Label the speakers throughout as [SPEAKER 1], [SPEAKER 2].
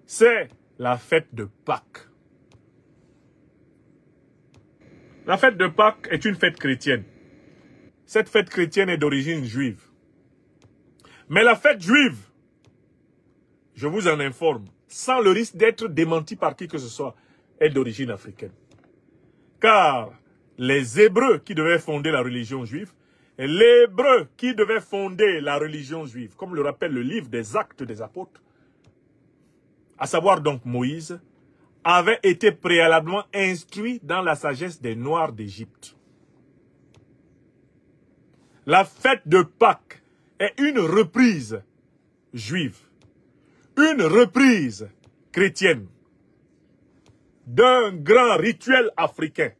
[SPEAKER 1] c'est la fête de Pâques. La fête de Pâques est une fête chrétienne. Cette fête chrétienne est d'origine juive. Mais la fête juive, je vous en informe, sans le risque d'être démenti par qui que ce soit, est d'origine africaine. Car les Hébreux qui devaient fonder la religion juive, l'Hébreu qui devait fonder la religion juive, comme le rappelle le livre des Actes des Apôtres, à savoir donc Moïse, avait été préalablement instruit dans la sagesse des Noirs d'Égypte. La fête de Pâques est une reprise juive, une reprise chrétienne d'un grand rituel africain.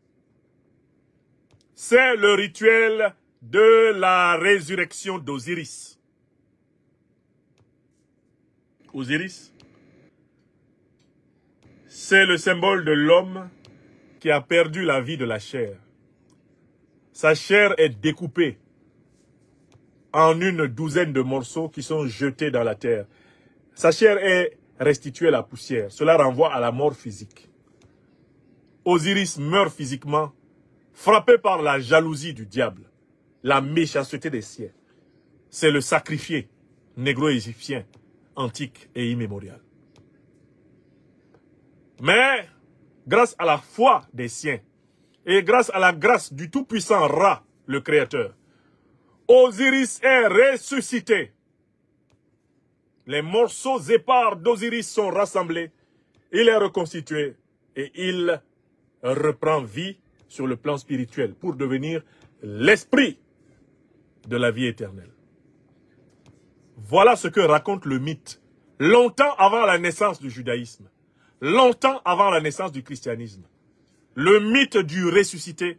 [SPEAKER 1] C'est le rituel de la résurrection d'Osiris. Osiris, c'est le symbole de l'homme qui a perdu la vie de la chair. Sa chair est découpée en une douzaine de morceaux qui sont jetés dans la terre. Sa chair est restituée à la poussière. Cela renvoie à la mort physique. Osiris meurt physiquement, frappé par la jalousie du diable, la méchanceté des siens. C'est le sacrifié négro-égyptien, antique et immémorial. Mais, grâce à la foi des siens, et grâce à la grâce du tout-puissant Ra, le Créateur, Osiris est ressuscité. Les morceaux épars d'Osiris sont rassemblés, il est reconstitué et il reprend vie sur le plan spirituel pour devenir l'esprit de la vie éternelle. Voilà ce que raconte le mythe, longtemps avant la naissance du judaïsme, longtemps avant la naissance du christianisme. Le mythe du ressuscité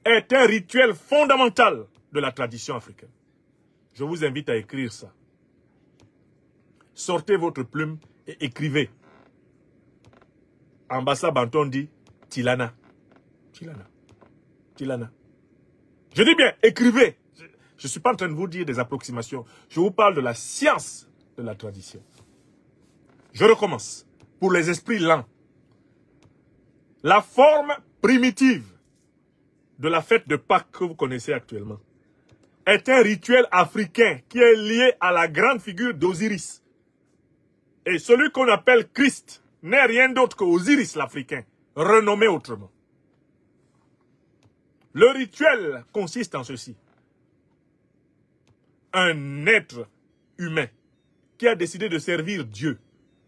[SPEAKER 1] est un rituel fondamental de la tradition africaine. Je vous invite à écrire ça. Sortez votre plume et écrivez. Ambassa Banton dit Tilana. Tilana. Tilana. Je dis bien, écrivez. Je ne suis pas en train de vous dire des approximations. Je vous parle de la science de la tradition. Je recommence. Pour les esprits lents. La forme primitive de la fête de Pâques que vous connaissez actuellement est un rituel africain qui est lié à la grande figure d'Osiris. Et celui qu'on appelle Christ n'est rien d'autre qu'Osiris l'Africain, renommé autrement. Le rituel consiste en ceci. Un être humain qui a décidé de servir Dieu,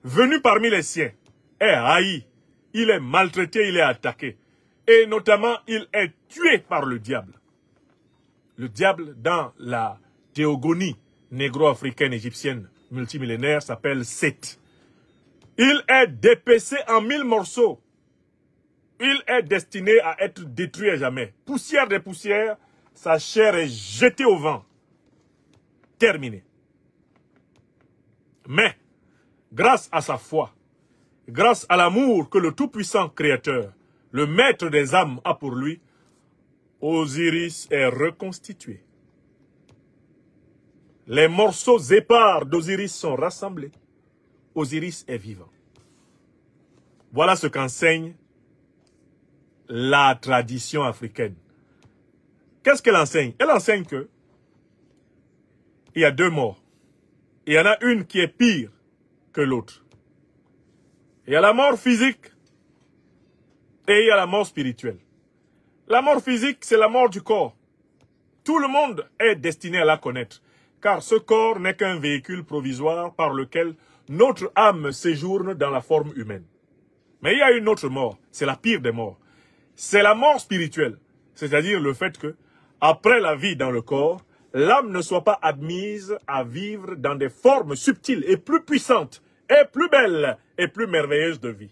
[SPEAKER 1] venu parmi les siens, est haï, il est maltraité, il est attaqué. Et notamment, il est tué par le diable. Le diable, dans la théogonie négro-africaine égyptienne multimillénaire, s'appelle Seth. Il est dépecé en 1000 morceaux. Il est destiné à être détruit à jamais. Poussière des poussières, sa chair est jetée au vent. Terminé. Mais, grâce à sa foi, grâce à l'amour que le tout-puissant Créateur, le maître des âmes, a pour lui, Osiris est reconstitué. Les morceaux épars d'Osiris sont rassemblés. Osiris est vivant. Voilà ce qu'enseigne la tradition africaine. Qu'est-ce qu'elle enseigne? Elle enseigne que il y a deux morts. Il y en a une qui est pire que l'autre. Il y a la mort physique et il y a la mort spirituelle. La mort physique, c'est la mort du corps. Tout le monde est destiné à la connaître, car ce corps n'est qu'un véhicule provisoire par lequel notre âme séjourne dans la forme humaine. Mais il y a une autre mort, c'est la pire des morts. C'est la mort spirituelle, c'est-à-dire le fait que, après la vie dans le corps, l'âme ne soit pas admise à vivre dans des formes subtiles et plus puissantes, et plus belles et plus merveilleuses de vie.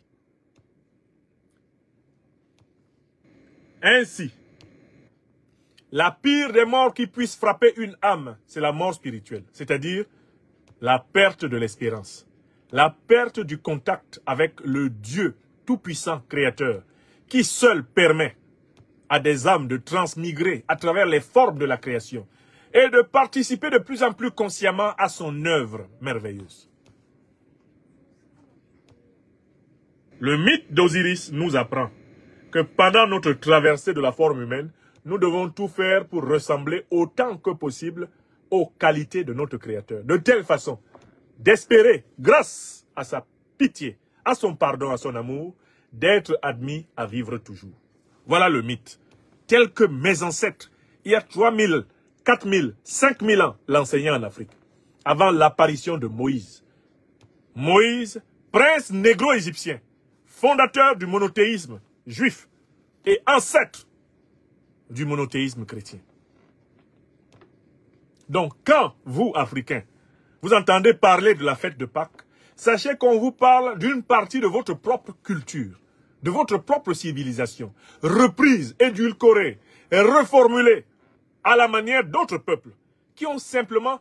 [SPEAKER 1] Ainsi, la pire des morts qui puisse frapper une âme, c'est la mort spirituelle, c'est-à-dire la perte de l'espérance, la perte du contact avec le Dieu tout-puissant créateur, qui seul permet à des âmes de transmigrer à travers les formes de la création et de participer de plus en plus consciemment à son œuvre merveilleuse. Le mythe d'Osiris nous apprend que pendant notre traversée de la forme humaine, nous devons tout faire pour ressembler autant que possible aux qualités de notre Créateur. De telle façon d'espérer, grâce à sa pitié, à son pardon, à son amour, d'être admis à vivre toujours. Voilà le mythe. Tel que mes ancêtres, il y a 3000, 4000, 5000 ans, l'enseignaient en Afrique, avant l'apparition de Moïse. Moïse, prince négro-égyptien, fondateur du monothéisme juif et ancêtre du monothéisme chrétien. Donc, quand vous, Africains, vous entendez parler de la fête de Pâques, sachez qu'on vous parle d'une partie de votre propre culture, de votre propre civilisation, reprise, édulcorée et reformulée à la manière d'autres peuples qui ont simplement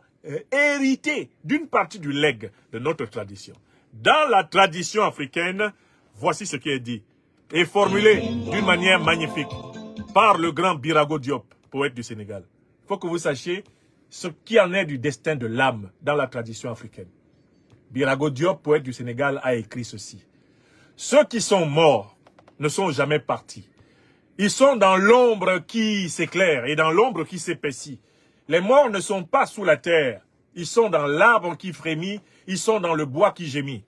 [SPEAKER 1] hérité d'une partie du legs de notre tradition. Dans la tradition africaine, voici ce qui est dit et formulé d'une manière magnifique par le grand Birago Diop, poète du Sénégal. Il faut que vous sachiez ce qui en est du destin de l'âme dans la tradition africaine. Birago Diop, poète du Sénégal, a écrit ceci. Ceux qui sont morts ne sont jamais partis. Ils sont dans l'ombre qui s'éclaire et dans l'ombre qui s'épaissit. Les morts ne sont pas sous la terre. Ils sont dans l'arbre qui frémit. Ils sont dans le bois qui gémit.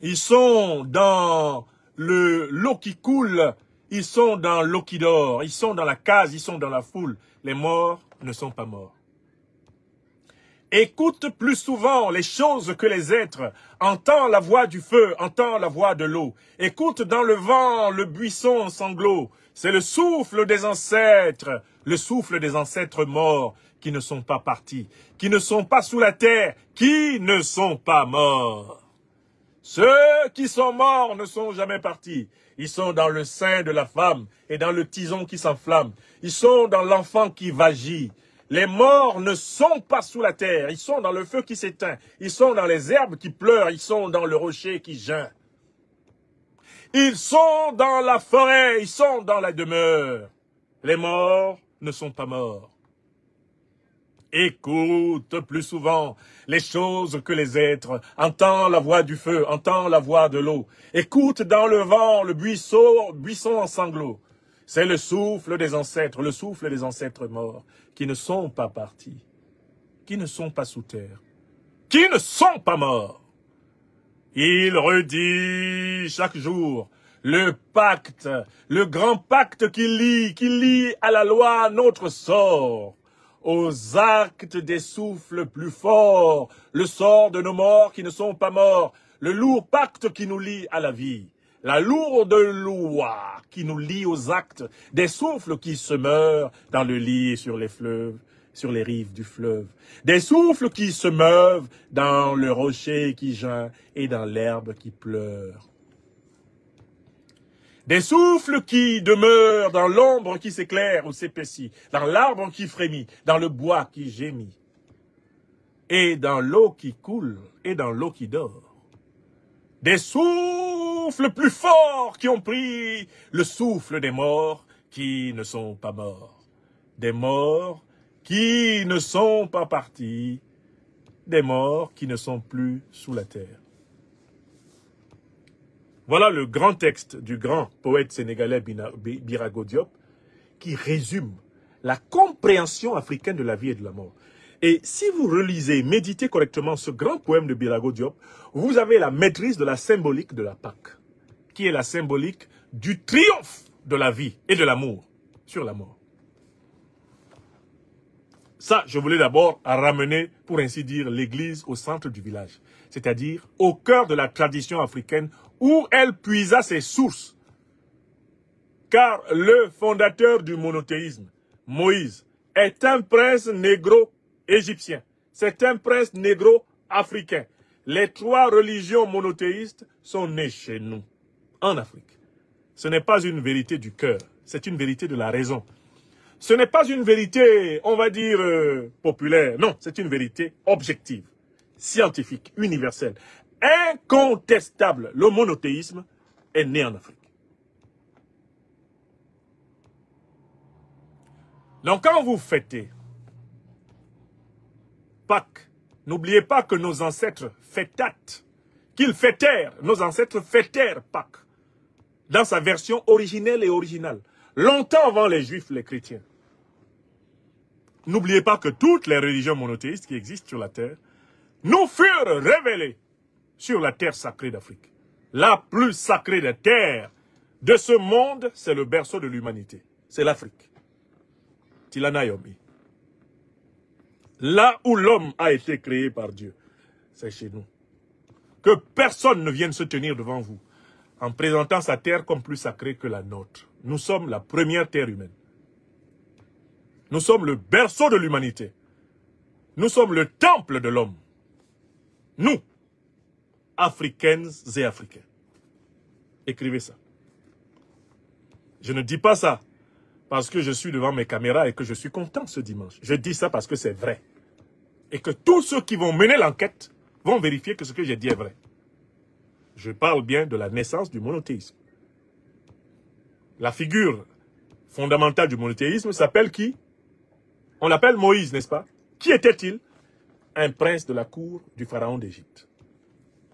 [SPEAKER 1] Ils sont dans l'eau qui coule. Ils sont dans l'eau qui dort. Ils sont dans la case. Ils sont dans la foule. Les morts ne sont pas morts. Écoute plus souvent les choses que les êtres. Entends la voix du feu, entends la voix de l'eau. Écoute dans le vent le buisson sanglot. C'est le souffle des ancêtres morts qui ne sont pas partis, qui ne sont pas sous la terre, qui ne sont pas morts. Ceux qui sont morts ne sont jamais partis. Ils sont dans le sein de la femme et dans le tison qui s'enflamme. Ils sont dans l'enfant qui vagit. Les morts ne sont pas sous la terre, ils sont dans le feu qui s'éteint, ils sont dans les herbes qui pleurent, ils sont dans le rocher qui geint. Ils sont dans la forêt, ils sont dans la demeure. Les morts ne sont pas morts. Écoute plus souvent les choses que les êtres, entends la voix du feu, entends la voix de l'eau. Écoute dans le vent le buisson en sanglots. C'est le souffle des ancêtres morts, qui ne sont pas partis, qui ne sont pas sous terre, qui ne sont pas morts. Il redit chaque jour le pacte, le grand pacte qui lie à la loi notre sort, aux actes des souffles plus forts, le sort de nos morts qui ne sont pas morts, le lourd pacte qui nous lie à la vie. La lourde loi qui nous lie aux actes des souffles qui se meurent dans le lit et sur les fleuves, sur les rives du fleuve. Des souffles qui se meuvent dans le rocher qui geint et dans l'herbe qui pleure. Des souffles qui demeurent dans l'ombre qui s'éclaire ou s'épaissit, dans l'arbre qui frémit, dans le bois qui gémit, et dans l'eau qui coule et dans l'eau qui dort. Des souffles plus forts qui ont pris le souffle des morts qui ne sont pas morts. Des morts qui ne sont pas partis. Des morts qui ne sont plus sous la terre. Voilà le grand texte du grand poète sénégalais Birago Diop qui résume la compréhension africaine de la vie et de la mort. Et si vous relisez, méditez correctement ce grand poème de Birago Diop, vous avez la maîtrise de la symbolique de la Pâque, qui est la symbolique du triomphe de la vie et de l'amour sur la mort. Ça, je voulais d'abord ramener, pour ainsi dire, l'église au centre du village, c'est-à-dire au cœur de la tradition africaine où elle puisa ses sources. Car le fondateur du monothéisme, Moïse, est un prince négro-égyptien. C'est un prince négro-africain. Les trois religions monothéistes sont nées chez nous, en Afrique. Ce n'est pas une vérité du cœur, c'est une vérité de la raison. Ce n'est pas une vérité, on va dire, populaire. Non, c'est une vérité objective, scientifique, universelle, incontestable. Le monothéisme est né en Afrique. Donc quand vous fêtez Pâques, n'oubliez pas que nos ancêtres fêtatent, qu'ils fêtèrent, nos ancêtres fêtèrent Pâques. dans sa version originelle et originale, longtemps avant les Juifs, les chrétiens. N'oubliez pas que toutes les religions monothéistes qui existent sur la terre nous furent révélées sur la terre sacrée d'Afrique. La plus sacrée des terres de ce monde, c'est le berceau de l'humanité. C'est l'Afrique. Tilanayomi. Là où l'homme a été créé par Dieu, c'est chez nous. Que personne ne vienne se tenir devant vous en présentant sa terre comme plus sacrée que la nôtre. Nous sommes la première terre humaine. Nous sommes le berceau de l'humanité. Nous sommes le temple de l'homme. Nous, Africaines et Africains. Écrivez ça. Je ne dis pas ça parce que je suis devant mes caméras et que je suis content ce dimanche. Je dis ça parce que c'est vrai. Et que tous ceux qui vont mener l'enquête vont vérifier que ce que j'ai dit est vrai. Je parle bien de la naissance du monothéisme. La figure fondamentale du monothéisme s'appelle qui? On l'appelle Moïse, n'est-ce pas? Qui était-il? Un prince de la cour du pharaon d'Égypte.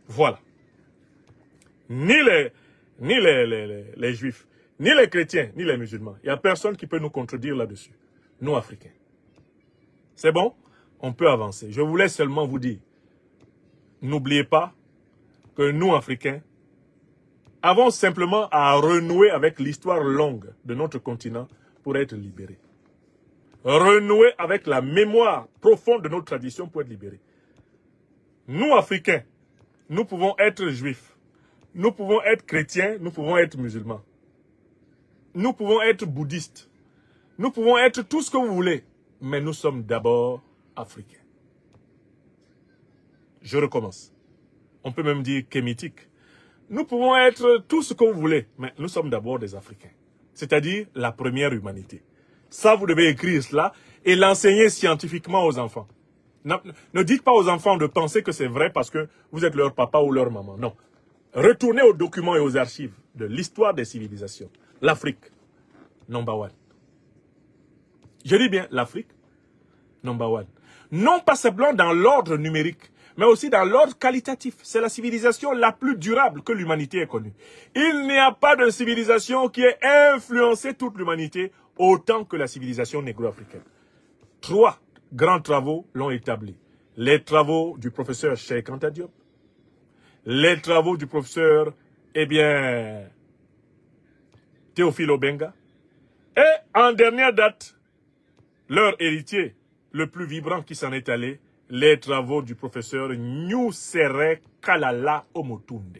[SPEAKER 1] Voilà. Ni les juifs, ni les chrétiens, ni les musulmans. Il n'y a personne qui peut nous contredire là-dessus. Nous, Africains. C'est bon? On peut avancer. Je voulais seulement vous dire, n'oubliez pas que nous, Africains, avons simplement à renouer avec l'histoire longue de notre continent pour être libérés. Renouer avec la mémoire profonde de notre tradition pour être libérés. Nous, Africains, nous pouvons être juifs, nous pouvons être chrétiens, nous pouvons être musulmans. Nous pouvons être bouddhistes, nous pouvons être tout ce que vous voulez, mais nous sommes d'abord africains. Je recommence. On peut même dire kémitique. Nous pouvons être tout ce que vous voulez, mais nous sommes d'abord des Africains. C'est-à-dire la première humanité. Ça, vous devez écrire cela et l'enseigner scientifiquement aux enfants. Ne dites pas aux enfants de penser que c'est vrai parce que vous êtes leur papa ou leur maman. Non. Retournez aux documents et aux archives de l'histoire des civilisations. L'Afrique, number one. Je dis bien l'Afrique, number one. Non pas simplement dans l'ordre numérique, mais aussi dans l'ordre qualitatif. C'est la civilisation la plus durable que l'humanité ait connue. Il n'y a pas de civilisation qui ait influencé toute l'humanité autant que la civilisation négro-africaine. 3 grands travaux l'ont établi. Les travaux du professeur Cheikh Anta Diop, les travaux du professeur, Théophile Obenga, et en dernière date, leur héritier, le plus vibrant qui s'en est allé, les travaux du professeur Nusere Kalala Omotunde.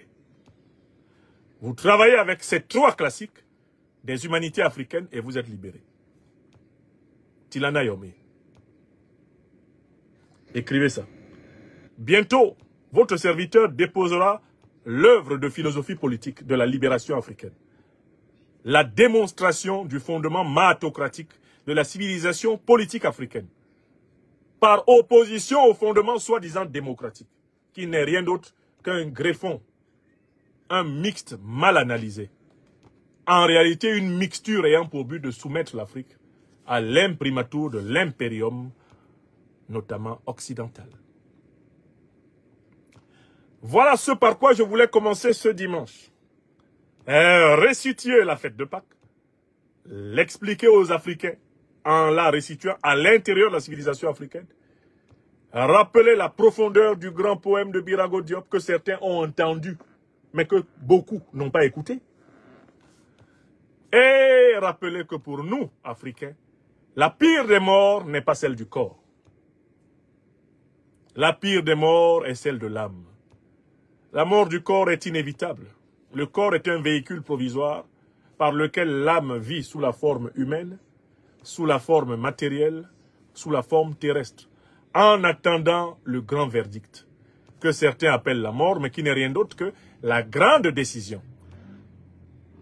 [SPEAKER 1] Vous travaillez avec ces 3 classiques des humanités africaines et vous êtes libérés. Tilana Yomé. Écrivez ça. Bientôt, votre serviteur déposera l'œuvre de philosophie politique de la libération africaine. La démonstration du fondement maatocratique de la civilisation politique africaine. Par opposition au fondement soi-disant démocratique, qui n'est rien d'autre qu'un greffon, un mixte mal analysé. En réalité, une mixture ayant pour but de soumettre l'Afrique à l'imprimatur de l'impérium, notamment occidental. Voilà ce par quoi je voulais commencer ce dimanche. Resituer la fête de Pâques, l'expliquer aux Africains en la resituant à l'intérieur de la civilisation africaine, rappeler la profondeur du grand poème de Birago Diop que certains ont entendu, mais que beaucoup n'ont pas écouté. Et rappeler que pour nous, Africains, la pire des morts n'est pas celle du corps. La pire des morts est celle de l'âme. La mort du corps est inévitable. Le corps est un véhicule provisoire par lequel l'âme vit sous la forme humaine, sous la forme matérielle, sous la forme terrestre, en attendant le grand verdict, que certains appellent la mort, mais qui n'est rien d'autre que la grande décision.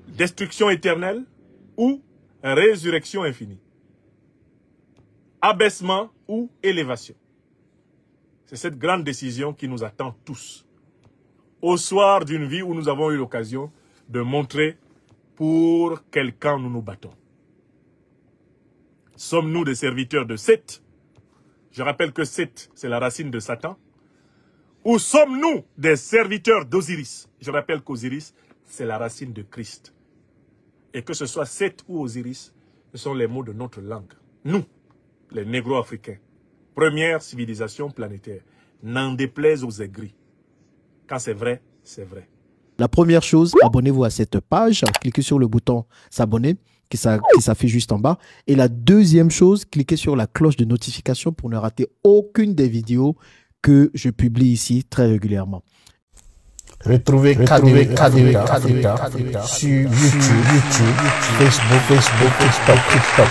[SPEAKER 1] Destruction éternelle ou résurrection infinie. Abaissement ou élévation. C'est cette grande décision qui nous attend tous. Au soir d'une vie où nous avons eu l'occasion de montrer pour quel camp nous nous battons. Sommes-nous des serviteurs de Seth? Je rappelle que Seth, c'est la racine de Satan. Ou sommes-nous des serviteurs d'Osiris? Je rappelle qu'Osiris, c'est la racine de Christ. Et que ce soit Seth ou Osiris, ce sont les mots de notre langue. Nous, les négro-africains, première civilisation planétaire, n'en déplaise aux aigris. Quand c'est vrai, c'est vrai.
[SPEAKER 2] La première chose, abonnez-vous à cette page, cliquez sur le bouton s'abonner qui s'affiche juste en bas. Et la deuxième chose, cliquez sur la cloche de notification pour ne rater aucune des vidéos que je publie ici très régulièrement.
[SPEAKER 3] Retrouvez KDV Africa sur YouTube, Facebook, TikTok.